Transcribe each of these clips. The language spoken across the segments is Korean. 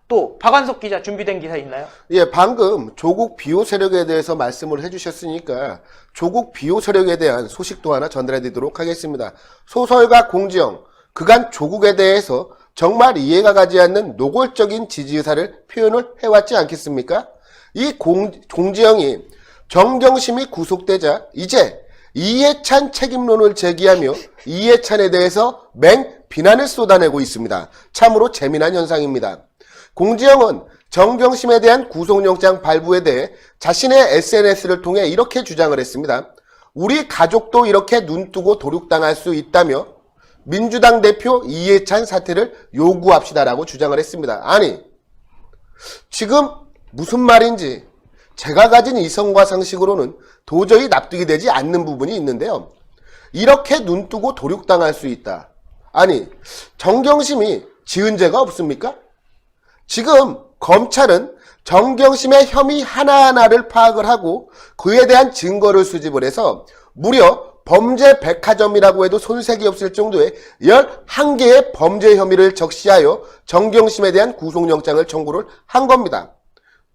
또 박완석 기자 준비된 기사 있나요? 예, 방금 조국 비호 세력에 대해서 말씀을 해주셨으니까 조국 비호 세력에 대한 소식도 하나 전달해드리도록 하겠습니다. 소설가 공지영, 그간 조국에 대해서 정말 이해가 가지 않는 노골적인 지지 의사를 표현을 해왔지 않겠습니까? 이 공지영이 정경심이 구속되자 이제 이해찬 책임론을 제기하며 이해찬에 대해서 맹비난을 쏟아내고 있습니다. 참으로 재미난 현상입니다. 공지영은 정경심에 대한 구속영장 발부에 대해 자신의 SNS를 통해 이렇게 주장을 했습니다. 우리 가족도 이렇게 눈뜨고 도륙당할 수 있다며 민주당 대표 이해찬 사퇴를 요구합시다라고 주장을 했습니다. 아니, 지금 무슨 말인지 제가 가진 이성과 상식으로는 도저히 납득이 되지 않는 부분이 있는데요. 이렇게 눈뜨고 도륙당할 수 있다. 아니, 정경심이 지은 죄가 없습니까? 지금 검찰은 정경심의 혐의 하나하나를 파악을 하고 그에 대한 증거를 수집을 해서 무려 범죄 백화점이라고 해도 손색이 없을 정도의 11개의 범죄 혐의를 적시하여 정경심에 대한 구속영장을 청구를 한 겁니다.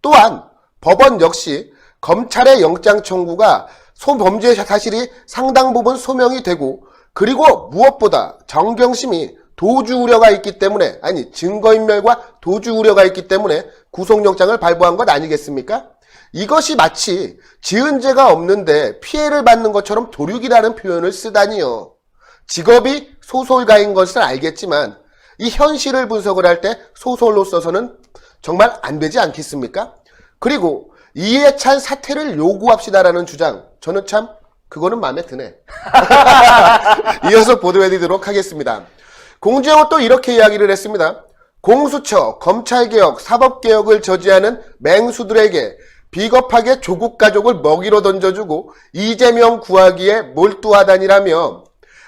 또한 법원 역시 검찰의 영장 청구가 소범죄 사실이 상당 부분 소명이 되고 그리고 무엇보다 정경심이 도주 우려가 있기 때문에 증거인멸과 도주 우려가 있기 때문에 구속영장을 발부한 것 아니겠습니까? 이것이 마치 지은 죄가 없는데 피해를 받는 것처럼 도륙이라는 표현을 쓰다니요. 직업이 소설가인 것은 알겠지만 이 현실을 분석을 할 때 소설로 써서는 정말 안 되지 않겠습니까? 그리고 이해찬 사퇴를 요구합시다라는 주장, 저는 참 그거는 마음에 드네. 이어서 보도해드리도록 하겠습니다. 공지영은 또 이렇게 이야기를 했습니다. 공수처, 검찰개혁, 사법개혁을 저지하는 맹수들에게 비겁하게 조국 가족을 먹이로 던져주고 이재명 구하기에 몰두하다니라며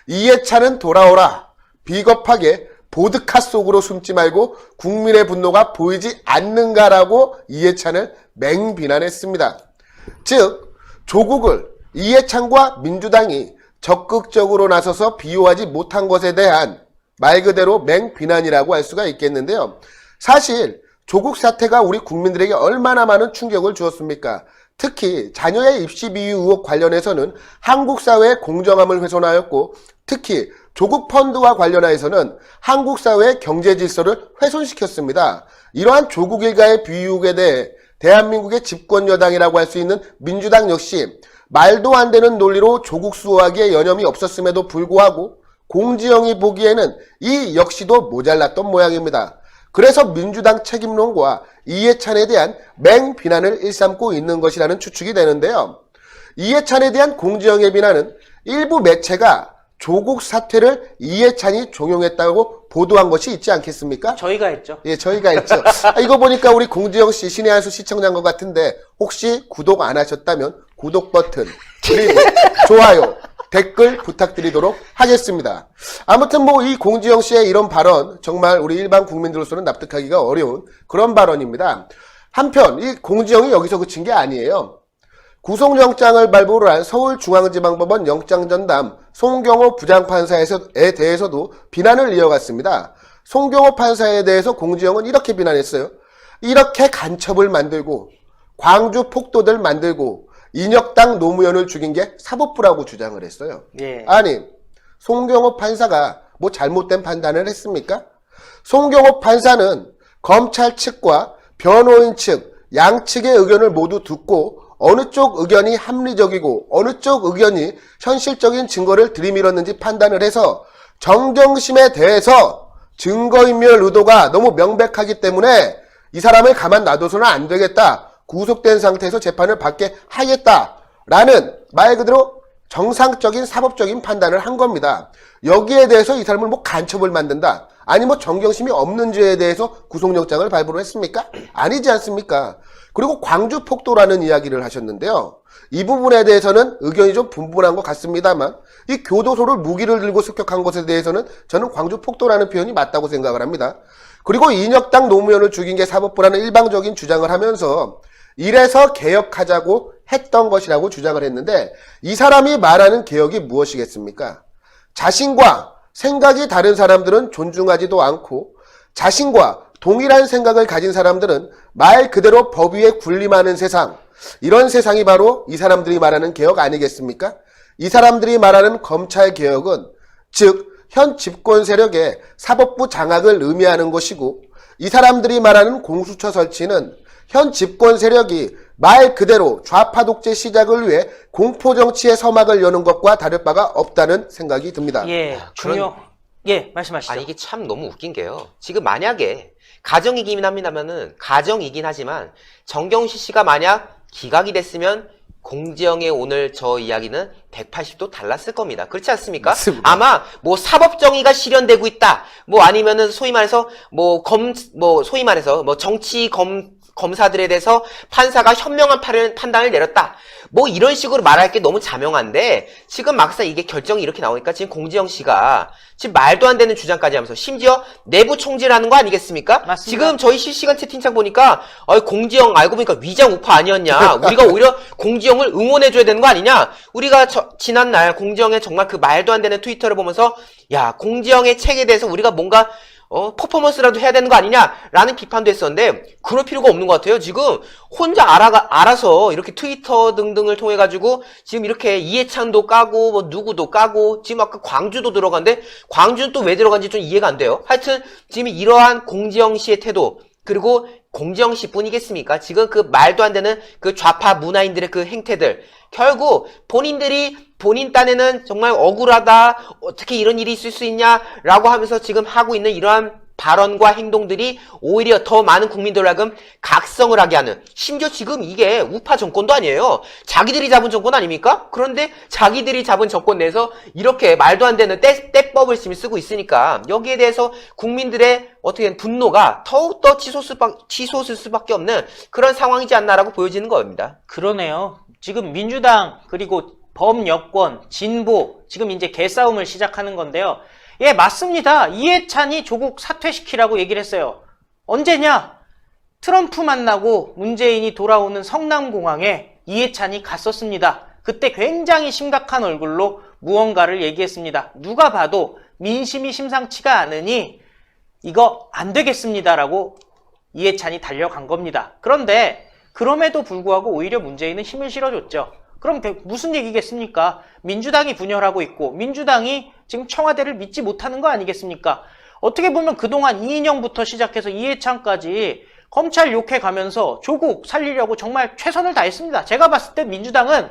이해찬은 돌아오라. 비겁하게 보드카 속으로 숨지 말고 국민의 분노가 보이지 않는가라고 이해찬을 맹비난했습니다. 즉 조국을 이해찬과 민주당이 적극적으로 나서서 비호하지 못한 것에 대한 말 그대로 맹비난이라고 할 수가 있겠는데요. 사실 조국 사태가 우리 국민들에게 얼마나 많은 충격을 주었습니까? 특히 자녀의 입시 비위 의혹 관련해서는 한국 사회의 공정함을 훼손하였고 특히 조국 펀드와 관련해서는 한국 사회의 경제 질서를 훼손시켰습니다. 이러한 조국 일가의 비위 의혹에 대해 대한민국의 집권 여당이라고 할 수 있는 민주당 역시 말도 안 되는 논리로 조국 수호하기에 여념이 없었음에도 불구하고 공지영이 보기에는 이 역시도 모자랐던 모양입니다. 그래서 민주당 책임론과 이해찬에 대한 맹비난을 일삼고 있는 것이라는 추측이 되는데요. 이해찬에 대한 공지영의 비난은 일부 매체가 조국 사퇴를 이해찬이 종용했다고 보도한 것이 있지 않겠습니까? 저희가 했죠. 예, 저희가 했죠. 이거 보니까 우리 공지영 씨, 신의 한 수 시청자인 것 같은데 혹시 구독 안 하셨다면 구독 버튼 그리고 좋아요 댓글 부탁드리도록 하겠습니다. 아무튼 뭐 이 공지영 씨의 이런 발언 정말 우리 일반 국민들로서는 납득하기가 어려운 그런 발언입니다. 한편 이 공지영이 여기서 그친 게 아니에요. 구속영장을 발부를 한 서울중앙지방법원 영장전담 송경호 부장판사에 대해서도 비난을 이어갔습니다. 송경호 판사에 대해서 공지영은 이렇게 비난했어요. 이렇게 간첩을 만들고 광주 폭도들 만들고 인혁당 노무현을 죽인 게 사법부라고 주장을 했어요. 예. 아니, 송경호 판사가 뭐 잘못된 판단을 했습니까? 송경호 판사는 검찰 측과 변호인 측, 양측의 의견을 모두 듣고 어느 쪽 의견이 합리적이고 어느 쪽 의견이 현실적인 증거를 들이밀었는지 판단을 해서 정경심에 대해서 증거인멸 의도가 너무 명백하기 때문에 이 사람을 가만 놔둬서는 안 되겠다. 구속된 상태에서 재판을 받게 하겠다라는 말 그대로 정상적인 사법적인 판단을 한 겁니다. 여기에 대해서 이 사람을 뭐 간첩을 만든다. 아니 뭐 정경심이 없는 죄에 대해서 구속영장을 발부를 했습니까? 아니지 않습니까? 그리고 광주 폭도라는 이야기를 하셨는데요. 이 부분에 대해서는 의견이 좀 분분한 것 같습니다만 이 교도소를 무기를 들고 습격한 것에 대해서는 저는 광주 폭도라는 표현이 맞다고 생각을 합니다. 그리고 인혁당 노무현을 죽인 게 사법부라는 일방적인 주장을 하면서 이래서 개혁하자고 했던 것이라고 주장을 했는데 이 사람이 말하는 개혁이 무엇이겠습니까? 자신과 생각이 다른 사람들은 존중하지도 않고 자신과 동일한 생각을 가진 사람들은 말 그대로 법 위에 군림하는 세상, 이런 세상이 바로 이 사람들이 말하는 개혁 아니겠습니까? 이 사람들이 말하는 검찰 개혁은 즉 현 집권 세력의 사법부 장악을 의미하는 것이고, 이 사람들이 말하는 공수처 설치는 현 집권 세력이 말 그대로 좌파 독재 시작을 위해 공포정치의 서막을 여는 것과 다를 바가 없다는 생각이 듭니다. 예, 예, 말씀하시죠. 아니 이게 참 너무 웃긴 게요. 지금 만약에 가정이긴 합니다면은 가정이긴 하지만 정경심 씨가 만약 기각이 됐으면 공지영의 오늘 저 이야기는 180도 달랐을 겁니다. 그렇지 않습니까? 맞습니다. 아마 뭐 사법정의가 실현되고 있다. 뭐 아니면은 소위 말해서 소위 말해서 정치 검사들에 대해서 판사가 현명한 판단을 내렸다. 뭐 이런 식으로 말할 게 너무 자명한데 지금 막상 이게 결정이 이렇게 나오니까 지금 공지영 씨가 지금 말도 안 되는 주장까지 하면서 심지어 내부 총질하는 거 아니겠습니까? 맞습니다. 지금 저희 실시간 채팅창 보니까 공지영 알고 보니까 위장 우파 아니었냐. 우리가 오히려 공지영을 응원해줘야 되는 거 아니냐. 우리가 지난날 공지영의 정말 그 말도 안 되는 트위터를 보면서 야 공지영의 책에 대해서 우리가 뭔가 퍼포먼스라도 해야 되는 거 아니냐라는 비판도 했었는데 그럴 필요가 없는 것 같아요. 지금 혼자 알아서 이렇게 트위터 등등을 통해 가지고 지금 이렇게 이해찬도 까고 뭐 누구도 까고 지금 아까 광주도 들어간데 광주는 또 왜 들어간지 좀 이해가 안 돼요. 하여튼 지금 이러한 공지영 씨의 태도 그리고 공지영 씨뿐이겠습니까? 지금 그 말도 안 되는 그 좌파 문화인들의 그 행태들 결국 본인들이 본인 딴에는 정말 억울하다 어떻게 이런 일이 있을 수 있냐라고 하면서 지금 하고 있는 이러한 발언과 행동들이 오히려 더 많은 국민들을 하여금 각성을 하게 하는 심지어 지금 이게 우파 정권도 아니에요. 자기들이 잡은 정권 아닙니까? 그런데 자기들이 잡은 정권 내에서 이렇게 말도 안 되는 떼법을 지금 쓰고 있으니까 여기에 대해서 국민들의 어떻게 분노가 더욱더 치솟을 수밖에 없는 그런 상황이지 않나라고 보여지는 겁니다. 그러네요. 지금 민주당 그리고 범여권, 진보 지금 이제 개싸움을 시작하는 건데요. 예, 맞습니다. 이해찬이 조국 사퇴시키라고 얘기를 했어요. 언제냐? 트럼프 만나고 문재인이 돌아오는 성남공항에 이해찬이 갔었습니다. 그때 굉장히 심각한 얼굴로 무언가를 얘기했습니다. 누가 봐도 민심이 심상치가 않으니 이거 안 되겠습니다라고 이해찬이 달려간 겁니다. 그런데 그럼에도 불구하고 오히려 문재인은 힘을 실어줬죠. 그럼 무슨 얘기겠습니까? 민주당이 분열하고 있고 민주당이 지금 청와대를 믿지 못하는 거 아니겠습니까? 어떻게 보면 그동안 이인영부터 시작해서 이해찬까지 검찰 욕해가면서 조국 살리려고 정말 최선을 다했습니다. 제가 봤을 때 민주당은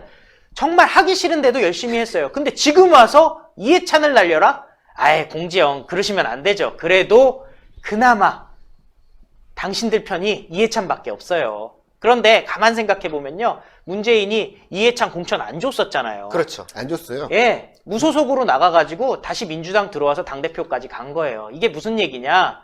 정말 하기 싫은데도 열심히 했어요. 근데 지금 와서 이해찬을 날려라? 아예 공지영 그러시면 안 되죠. 그래도 그나마 당신들 편이 이해찬밖에 없어요. 그런데 가만 생각해보면요. 문재인이 이해찬 공천 안 줬었잖아요. 그렇죠. 안 줬어요. 예, 무소속으로 나가가지고 다시 민주당 들어와서 당대표까지 간 거예요. 이게 무슨 얘기냐?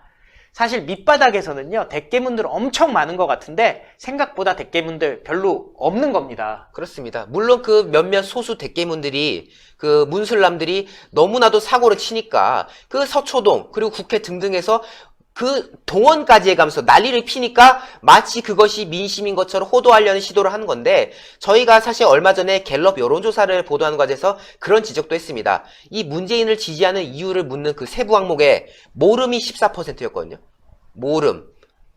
사실 밑바닥에서는요. 대깨문들 엄청 많은 것 같은데 생각보다 대깨문들 별로 없는 겁니다. 그렇습니다. 물론 그 몇몇 소수 대깨문들이 그 문슬람들이 너무나도 사고를 치니까 그 서초동 그리고 국회 등등에서 그 동원까지 해가면서 난리를 피니까 마치 그것이 민심인 것처럼 호도하려는 시도를 하는 건데 저희가 사실 얼마 전에 갤럽 여론조사를 보도하는 과정에서 그런 지적도 했습니다. 이 문재인을 지지하는 이유를 묻는 그 세부 항목에 모름이 14%였거든요. 모름.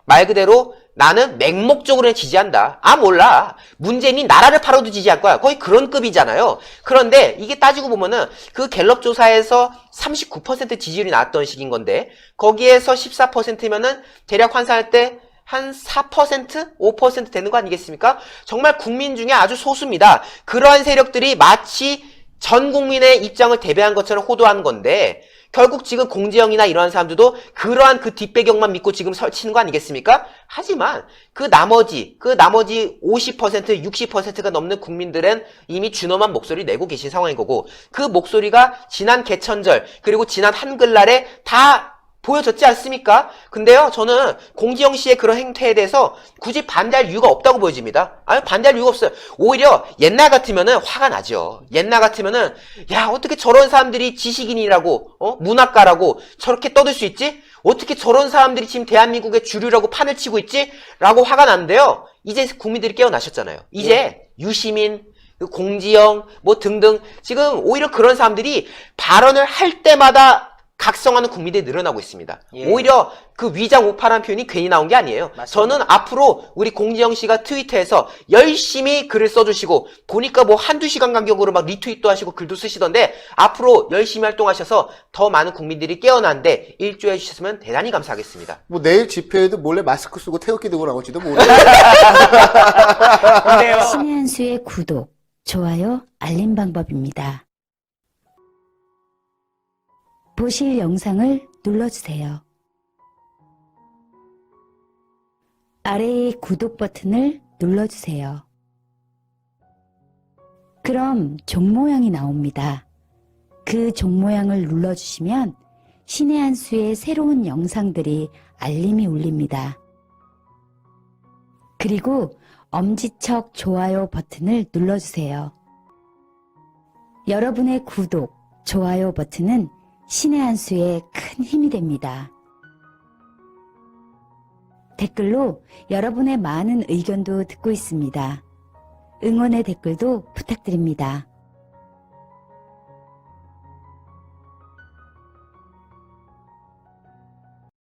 말 그대로 나는 맹목적으로 지지한다. 아 몰라. 문재인이 나라를 팔아도 지지할 거야. 거의 그런 급이잖아요. 그런데 이게 따지고 보면은 그 갤럽 조사에서 39% 지지율이 나왔던 시기인 건데 거기에서 14%면은 대략 환산할 때 한 4%? 5% 되는 거 아니겠습니까? 정말 국민 중에 아주 소수입니다. 그러한 세력들이 마치 전 국민의 입장을 대변한 것처럼 호도하는 건데 결국 지금 공지영이나 이러한 사람들도 그러한 그 뒷배경만 믿고 지금 설치는 거 아니겠습니까? 하지만 그 나머지 50%, 60%가 넘는 국민들은 이미 준엄한 목소리를 내고 계신 상황인 거고 그 목소리가 지난 개천절 그리고 지난 한글날에 다 보여졌지 않습니까? 근데요, 저는 공지영 씨의 그런 행태에 대해서 굳이 반대할 이유가 없다고 보여집니다. 아니, 반대할 이유가 없어요. 오히려 옛날 같으면은 화가 나죠. 옛날 같으면은, 야, 어떻게 저런 사람들이 지식인이라고, 문학가라고 저렇게 떠들 수 있지? 어떻게 저런 사람들이 지금 대한민국의 주류라고 판을 치고 있지? 라고 화가 나는데요. 이제 국민들이 깨어나셨잖아요. 이제 유시민, 공지영, 뭐 등등, 지금 오히려 그런 사람들이 발언을 할 때마다 각성하는 국민들이 늘어나고 있습니다. 예. 오히려 그 위장 우파라는 표현이 괜히 나온 게 아니에요. 맞습니다. 저는 앞으로 우리 공지영 씨가 트위터에서 열심히 글을 써주시고 보니까 뭐 한두 시간 간격으로 막 리트윗도 하시고 글도 쓰시던데 앞으로 열심히 활동하셔서 더 많은 국민들이 깨어나는데 일조해 주셨으면 대단히 감사하겠습니다. 뭐 내일 집회에도 몰래 마스크 쓰고 태극기 들고 나올지도 모르고. 근데요. 신의 한 수의 구독, 좋아요, 알림 방법입니다. 보실 영상을 눌러주세요. 아래의 구독 버튼을 눌러주세요. 그럼 종 모양이 나옵니다. 그 종 모양을 눌러주시면 신의 한 수의 새로운 영상들이 알림이 울립니다. 그리고 엄지척 좋아요 버튼을 눌러주세요. 여러분의 구독, 좋아요 버튼은 신의 한 수에 큰 힘이 됩니다. 댓글로 여러분의 많은 의견도 듣고 있습니다. 응원의 댓글도 부탁드립니다.